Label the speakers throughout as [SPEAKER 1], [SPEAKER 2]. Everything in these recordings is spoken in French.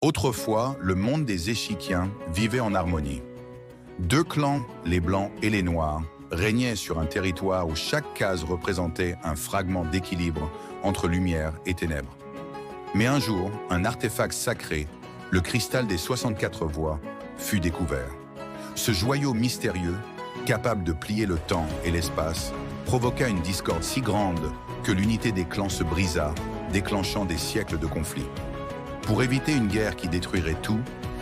[SPEAKER 1] Autrefois, le monde des Échiquiens vivait en harmonie. Deux clans, les Blancs et les Noirs, régnaient sur un territoire où chaque case représentait un fragment d'équilibre entre lumière et ténèbres. Mais un jour, un artefact sacré, le cristal des 64 voies, fut découvert. Ce joyau mystérieux, capable de plier le temps et l'espace, provoqua une discorde si grande que l'unité des clans se brisa, déclenchant des siècles de conflits. Pour éviter une guerre qui détruirait tout,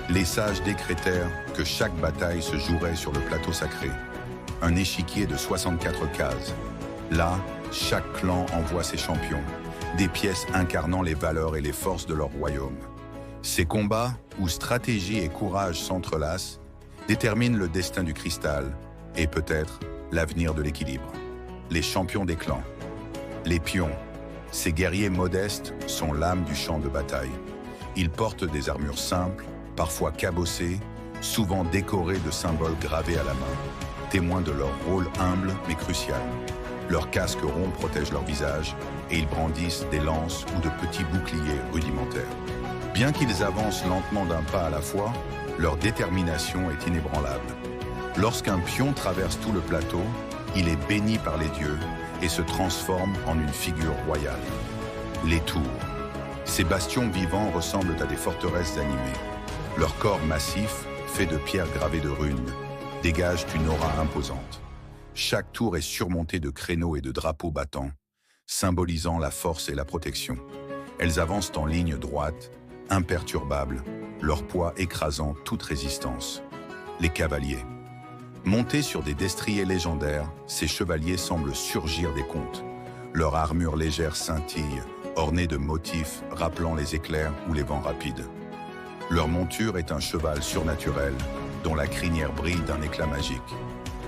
[SPEAKER 1] les sages décrétèrent que chaque bataille se jouerait sur le plateau sacré, un échiquier de 64 cases. Là, chaque clan envoie ses champions, des pièces incarnant les valeurs et les forces de leur royaume. Ces combats, où stratégie et courage s'entrelacent, déterminent le destin du cristal et peut-être l'avenir de l'équilibre. Les champions des clans, les pions, ces guerriers modestes sont l'âme du champ de bataille. Ils portent des armures simples, parfois cabossées, souvent décorées de symboles gravés à la main, témoins de leur rôle humble mais crucial. Leurs casques ronds protègent leur visage et ils brandissent des lances ou de petits boucliers rudimentaires. Bien qu'ils avancent lentement d'un pas à la fois, leur détermination est inébranlable. Lorsqu'un pion traverse tout le plateau, il est béni par les dieux et se transforme en une figure royale. Les tours. Ces bastions vivants ressemblent à des forteresses animées. Leur corps massif, fait de pierres gravées de runes, dégage une aura imposante. Chaque tour est surmontée de créneaux et de drapeaux battants, symbolisant la force et la protection. Elles avancent en ligne droite, imperturbables, leur poids écrasant toute résistance. Les cavaliers. Montés sur des destriers légendaires, ces chevaliers semblent surgir des contes. Leur armure légère scintille, ornée de motifs rappelant les éclairs ou les vents rapides. Leur monture est un cheval surnaturel, dont la crinière brille d'un éclat magique.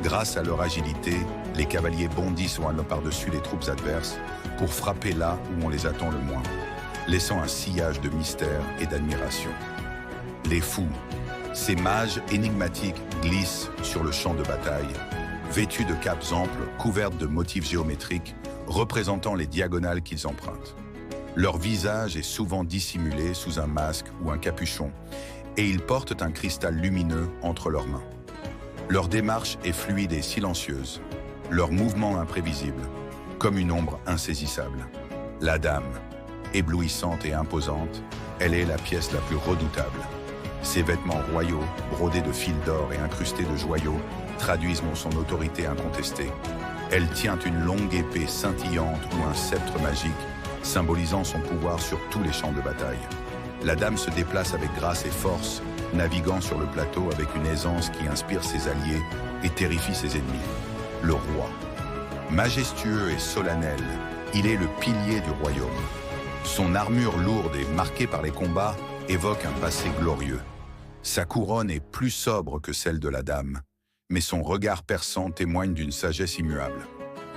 [SPEAKER 1] Grâce à leur agilité, les cavaliers bondissent par-dessus les troupes adverses pour frapper là où on les attend le moins, laissant un sillage de mystère et d'admiration. Les fous. Ces mages énigmatiques glissent sur le champ de bataille, vêtus de capes amples, couvertes de motifs géométriques, représentant les diagonales qu'ils empruntent. Leur visage est souvent dissimulé sous un masque ou un capuchon, et ils portent un cristal lumineux entre leurs mains. Leur démarche est fluide et silencieuse, leur mouvement imprévisible, comme une ombre insaisissable. La dame, éblouissante et imposante, elle est la pièce la plus redoutable. Ses vêtements royaux, brodés de fils d'or et incrustés de joyaux, traduisent son autorité incontestée. Elle tient une longue épée scintillante ou un sceptre magique, symbolisant son pouvoir sur tous les champs de bataille. La dame se déplace avec grâce et force, naviguant sur le plateau avec une aisance qui inspire ses alliés et terrifie ses ennemis. Le roi. Majestueux et solennel, il est le pilier du royaume. Son armure lourde et marquée par les combats évoque un passé glorieux. Sa couronne est plus sobre que celle de la dame, mais son regard perçant témoigne d'une sagesse immuable.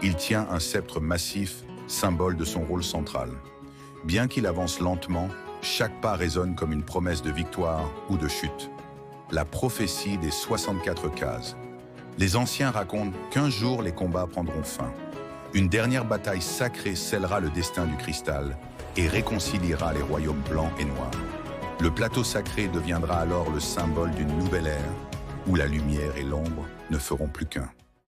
[SPEAKER 1] Il tient un sceptre massif, symbole de son rôle central. Bien qu'il avance lentement, chaque pas résonne comme une promesse de victoire ou de chute. La prophétie des 64 cases. Les anciens racontent qu'un jour les combats prendront fin. Une dernière bataille sacrée scellera le destin du cristal et réconciliera les royaumes blancs et noirs. Le plateau sacré deviendra alors le symbole d'une nouvelle ère où la lumière et l'ombre ne feront plus qu'un.